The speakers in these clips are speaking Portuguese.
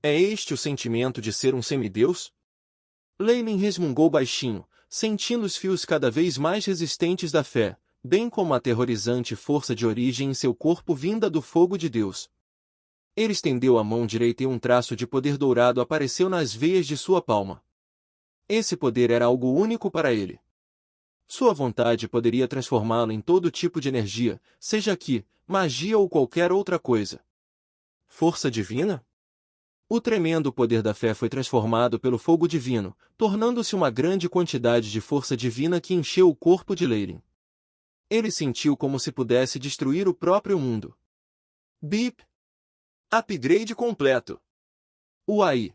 É este o sentimento de ser um semideus? Leilin resmungou baixinho, sentindo os fios cada vez mais resistentes da fé, bem como a aterrorizante força de origem em seu corpo vinda do fogo de Deus. Ele estendeu a mão direita e um traço de poder dourado apareceu nas veias de sua palma. Esse poder era algo único para ele. Sua vontade poderia transformá-lo em todo tipo de energia, seja Ki, magia ou qualquer outra coisa. Força divina? O tremendo poder da fé foi transformado pelo fogo divino, tornando-se uma grande quantidade de força divina que encheu o corpo de Leilin. Ele sentiu como se pudesse destruir o próprio mundo. Bip! Upgrade completo. Uai!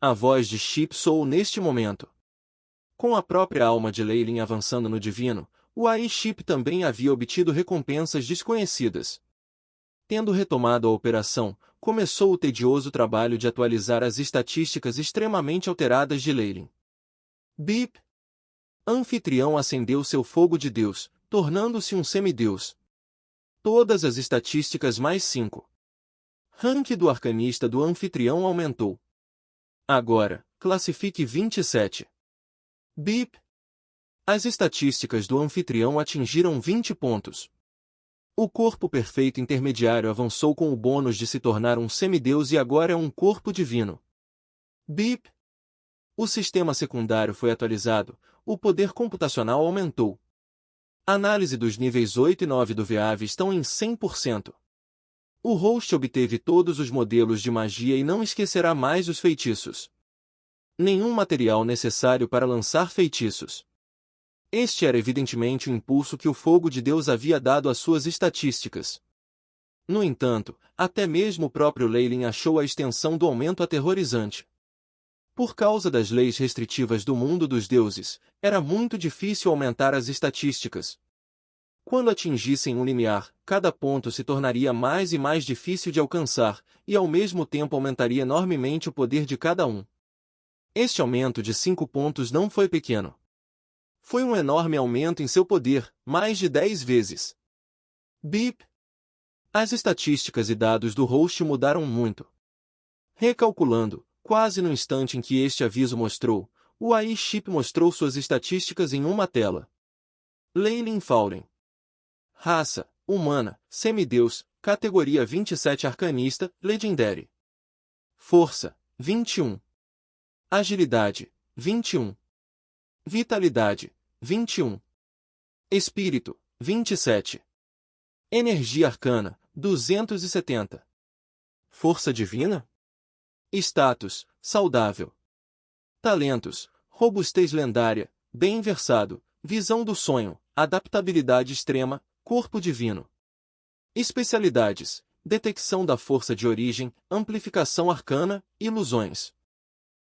A voz de Chip soou neste momento. Com a própria alma de Leilin avançando no divino, Uai Chip também havia obtido recompensas desconhecidas. Tendo retomado a operação, começou o tedioso trabalho de atualizar as estatísticas extremamente alteradas de Leilin. Bip! Anfitrião acendeu seu fogo de Deus, tornando-se um semideus. Todas as estatísticas mais 5. Rank do arcanista do anfitrião aumentou. Agora, classifique 27. Bip! As estatísticas do anfitrião atingiram 20 pontos. O corpo perfeito intermediário avançou com o bônus de se tornar um semideus e agora é um corpo divino. Bip! O sistema secundário foi atualizado, o poder computacional aumentou. Análise dos níveis 8 e 9 do VAV estão em 100%. O host obteve todos os modelos de magia e não esquecerá mais os feitiços. Nenhum material necessário para lançar feitiços. Este era evidentemente o impulso que o fogo de Deus havia dado às suas estatísticas. No entanto, até mesmo o próprio Leilin achou a extensão do aumento aterrorizante. Por causa das leis restritivas do mundo dos deuses, era muito difícil aumentar as estatísticas. Quando atingissem um limiar, cada ponto se tornaria mais e mais difícil de alcançar, e ao mesmo tempo aumentaria enormemente o poder de cada um. Este aumento de 5 pontos não foi pequeno. Foi um enorme aumento em seu poder, mais de 10 vezes. Bip! As estatísticas e dados do host mudaram muito. Recalculando, quase no instante em que este aviso mostrou, o AI Chip mostrou suas estatísticas em uma tela. Leilin Fauren. Raça, humana, semideus, categoria 27 arcanista, legendary. Força, 21. Agilidade, 21. Vitalidade, 21. Espírito, 27. Energia arcana, 270. Força divina? Status, saudável. Talentos, robustez lendária, bem versado, visão do sonho, adaptabilidade extrema, corpo divino. Especialidades, detecção da força de origem, amplificação arcana, ilusões.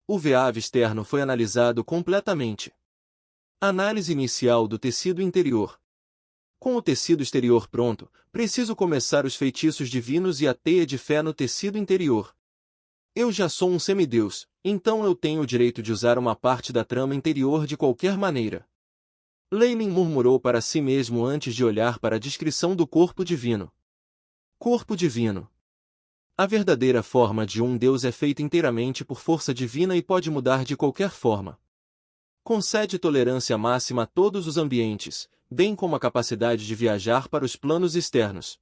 O VAV externo foi analisado completamente. Análise inicial do tecido interior. Com o tecido exterior pronto, preciso começar os feitiços divinos e a teia de fé no tecido interior. Eu já sou um semideus, então eu tenho o direito de usar uma parte da trama interior de qualquer maneira. Leilin murmurou para si mesmo antes de olhar para a descrição do corpo divino. Corpo divino. A verdadeira forma de um deus é feita inteiramente por força divina e pode mudar de qualquer forma. Concede tolerância máxima a todos os ambientes, bem como a capacidade de viajar para os planos externos.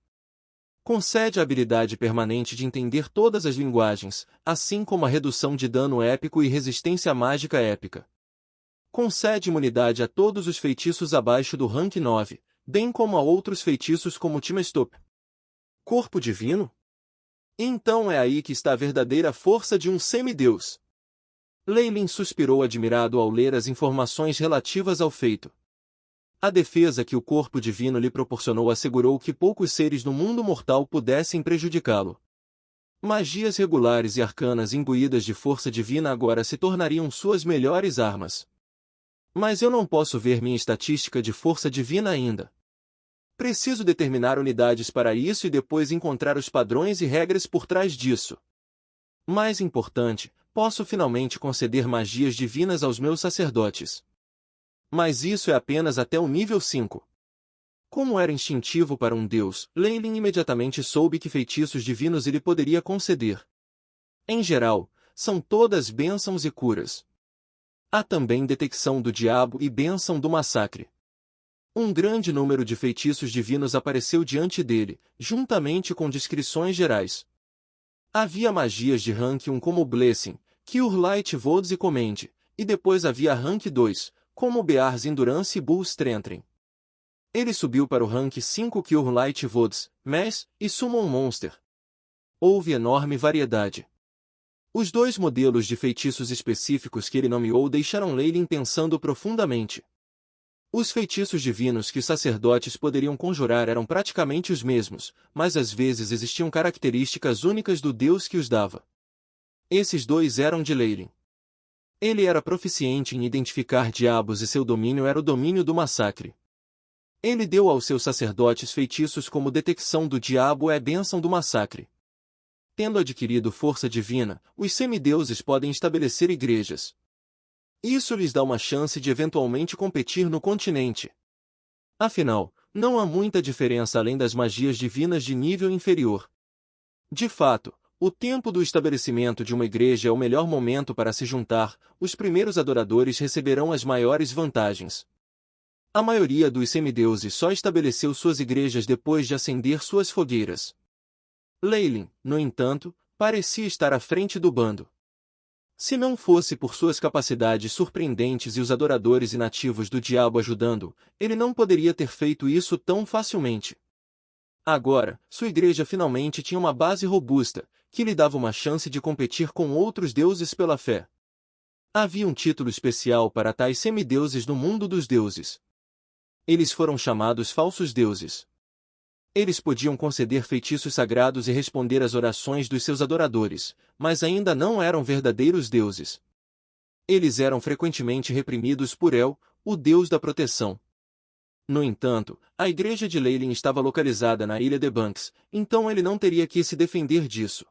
Concede a habilidade permanente de entender todas as linguagens, assim como a redução de dano épico e resistência mágica épica. Concede imunidade a todos os feitiços abaixo do rank 9, bem como a outros feitiços como Timestop. Corpo divino? Então é aí que está a verdadeira força de um semideus. Leilin suspirou admirado ao ler as informações relativas ao feito. A defesa que o corpo divino lhe proporcionou assegurou que poucos seres no mundo mortal pudessem prejudicá-lo. Magias regulares e arcanas imbuídas de força divina agora se tornariam suas melhores armas. Mas eu não posso ver minha estatística de força divina ainda. Preciso determinar unidades para isso e depois encontrar os padrões e regras por trás disso. Mais importante, posso finalmente conceder magias divinas aos meus sacerdotes. Mas isso é apenas até o nível 5. Como era instintivo para um deus, Leilin imediatamente soube que feitiços divinos ele poderia conceder. Em geral, são todas bênçãos e curas. Há também detecção do diabo e bênção do massacre. Um grande número de feitiços divinos apareceu diante dele, juntamente com descrições gerais. Havia magias de rank 1 como Blessing, Cure Light Vodes e Commend, e depois havia rank 2, como Bears Endurance e Bull Strengthening. Ele subiu para o rank 5 Cure Light Vodes, Mass e Summon Monster. Houve enorme variedade. Os dois modelos de feitiços específicos que ele nomeou deixaram Leyline pensando profundamente. Os feitiços divinos que os sacerdotes poderiam conjurar eram praticamente os mesmos, mas às vezes existiam características únicas do Deus que os dava. Esses dois eram de Leyline. Ele era proficiente em identificar diabos e seu domínio era o domínio do massacre. Ele deu aos seus sacerdotes feitiços como detecção do diabo e a bênção do massacre. Tendo adquirido força divina, os semideuses podem estabelecer igrejas. Isso lhes dá uma chance de eventualmente competir no continente. Afinal, não há muita diferença além das magias divinas de nível inferior. De fato, o tempo do estabelecimento de uma igreja é o melhor momento para se juntar, os primeiros adoradores receberão as maiores vantagens. A maioria dos semideuses só estabeleceu suas igrejas depois de acender suas fogueiras. Leyline, no entanto, parecia estar à frente do bando. Se não fosse por suas capacidades surpreendentes e os adoradores inativos do diabo ajudando, ele não poderia ter feito isso tão facilmente. Agora, sua igreja finalmente tinha uma base robusta, que lhe dava uma chance de competir com outros deuses pela fé. Havia um título especial para tais semideuses no mundo dos deuses. Eles foram chamados falsos deuses. Eles podiam conceder feitiços sagrados e responder às orações dos seus adoradores, mas ainda não eram verdadeiros deuses. Eles eram frequentemente reprimidos por El, o deus da proteção. No entanto, a igreja de Leyline estava localizada na ilha de Banks, então ele não teria que se defender disso.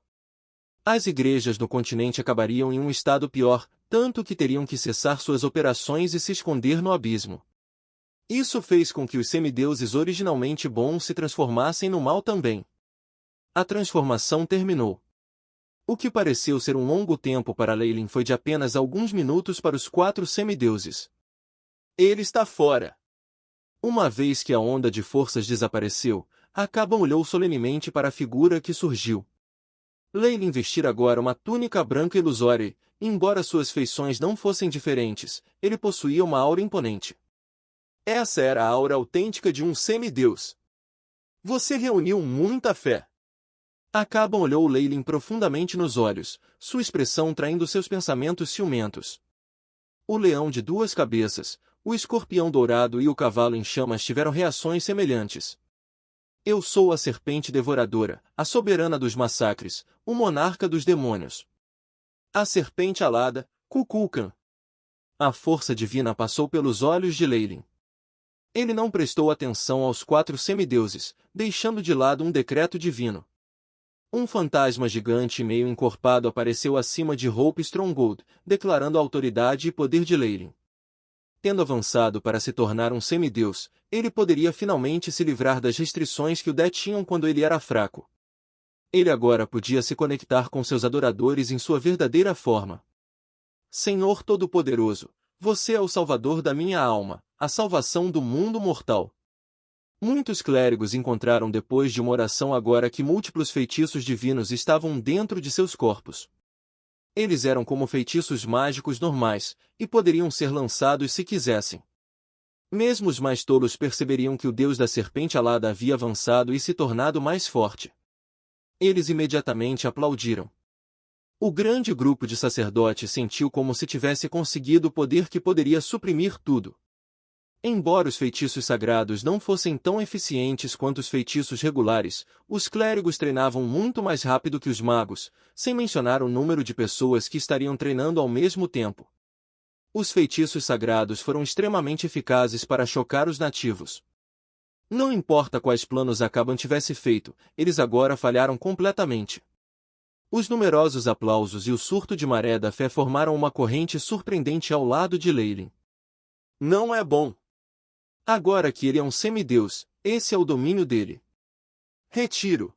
As igrejas no continente acabariam em um estado pior, tanto que teriam que cessar suas operações e se esconder no abismo. Isso fez com que os semideuses originalmente bons se transformassem no mal também. A transformação terminou. O que pareceu ser um longo tempo para Leyline foi de apenas alguns minutos para os 4 semideuses. Ele está fora. Uma vez que a onda de forças desapareceu, Acaba olhou solenemente para a figura que surgiu. Leyline vestira agora uma túnica branca ilusória e, embora suas feições não fossem diferentes, ele possuía uma aura imponente. Essa era a aura autêntica de um semideus. Você reuniu muita fé. Acaba olhou Leyline profundamente nos olhos, sua expressão traindo seus pensamentos ciumentos. O leão de 2 cabeças, o escorpião dourado e o cavalo em chamas tiveram reações semelhantes. Eu sou a serpente devoradora, a soberana dos massacres, o monarca dos demônios. A serpente alada, Kukulkan. A força divina passou pelos olhos de Leyline. Ele não prestou atenção aos 4 semideuses, deixando de lado um decreto divino. Um fantasma gigante e meio encorpado apareceu acima de Hope Stronghold, declarando a autoridade e poder de Leyline. Tendo avançado para se tornar um semideus, ele poderia finalmente se livrar das restrições que o detinham quando ele era fraco. Ele agora podia se conectar com seus adoradores em sua verdadeira forma. Senhor Todo-Poderoso, você é o salvador da minha alma, a salvação do mundo mortal. Muitos clérigos encontraram depois de uma oração agora que múltiplos feitiços divinos estavam dentro de seus corpos. Eles eram como feitiços mágicos normais, e poderiam ser lançados se quisessem. Mesmo os mais tolos perceberiam que o deus da serpente alada havia avançado e se tornado mais forte. Eles imediatamente aplaudiram. O grande grupo de sacerdotes sentiu como se tivesse conseguido o poder que poderia suprimir tudo. Embora os feitiços sagrados não fossem tão eficientes quanto os feitiços regulares, os clérigos treinavam muito mais rápido que os magos, sem mencionar o número de pessoas que estariam treinando ao mesmo tempo. Os feitiços sagrados foram extremamente eficazes para chocar os nativos. Não importa quais planos Acaban tivesse feito, eles agora falharam completamente. Os numerosos aplausos e o surto de maré da fé formaram uma corrente surpreendente ao lado de Leyline. Não é bom. Agora que ele é um semideus, esse é o domínio dele. Retiro.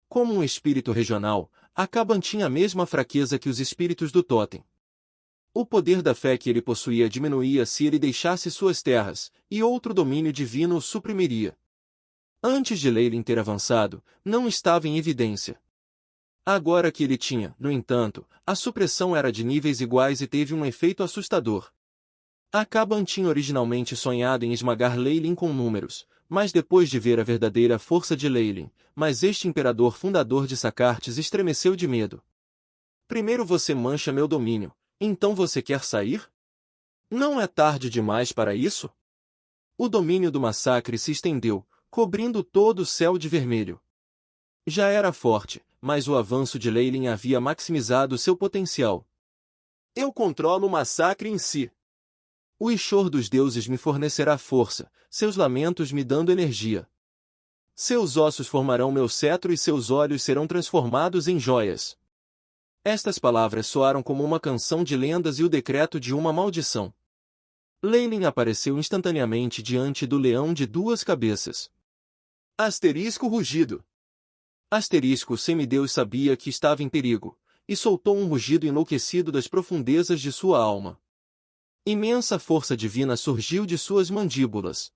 Como um espírito regional, Acaban tinha a mesma fraqueza que os espíritos do totem. O poder da fé que ele possuía diminuía se ele deixasse suas terras, e outro domínio divino o suprimiria. Antes de Leyland ter avançado, não estava em evidência. Agora que ele tinha, no entanto, a supressão era de níveis iguais e teve um efeito assustador. Acaban tinha originalmente sonhado em esmagar Leyland com números, mas depois de ver a verdadeira força de Leyland, mas este imperador fundador de Sacartes estremeceu de medo. Primeiro você mancha meu domínio, então você quer sair? Não é tarde demais para isso? O domínio do massacre se estendeu, cobrindo todo o céu de vermelho. Já era forte, mas o avanço de Leyland havia maximizado seu potencial. Eu controlo o massacre em si. O Ishor dos deuses me fornecerá força, seus lamentos me dando energia. Seus ossos formarão meu cetro e seus olhos serão transformados em joias. Estas palavras soaram como uma canção de lendas e o decreto de uma maldição. Leyland apareceu instantaneamente diante do leão de duas cabeças. Asterisco rugido. Asterisco o semideus sabia que estava em perigo, e soltou um rugido enlouquecido das profundezas de sua alma. Imensa força divina surgiu de suas mandíbulas.